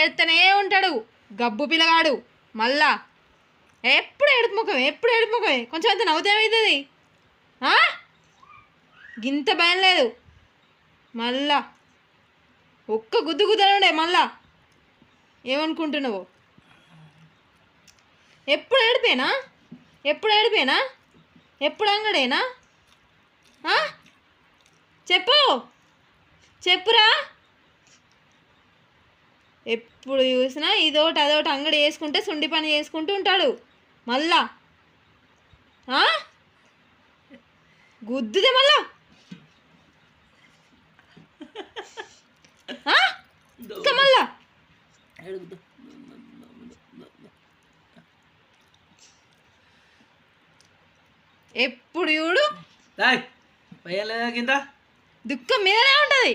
ఏడుతూనే ఉంటాడు గబ్బు పిల్లగాడు. మళ్ళా ఎప్పుడు ఏడుపు ముఖమే. కొంచెం అంత నవ్వుతే ఏమవుతుంది? గింత భయం లేదు. మళ్ళా ఒక్క గుద్దు గుద్దనుండే. మళ్ళా ఏమనుకుంటున్నావు? ఎప్పుడు ఏడిపోయినా ఎప్పుడు అంగడేనా? చెప్పురా. ఎప్పుడు చూసినా ఇదోటి అదోటి అంగడి వేసుకుంటే సుండి పని చేసుకుంటూ ఉంటాడు. మళ్ళా గుద్దుదే మళ్ళా ఇంకా మళ్ళా ఎప్పుడు చూడు దుఃఖం మీదనే ఉంటుంది.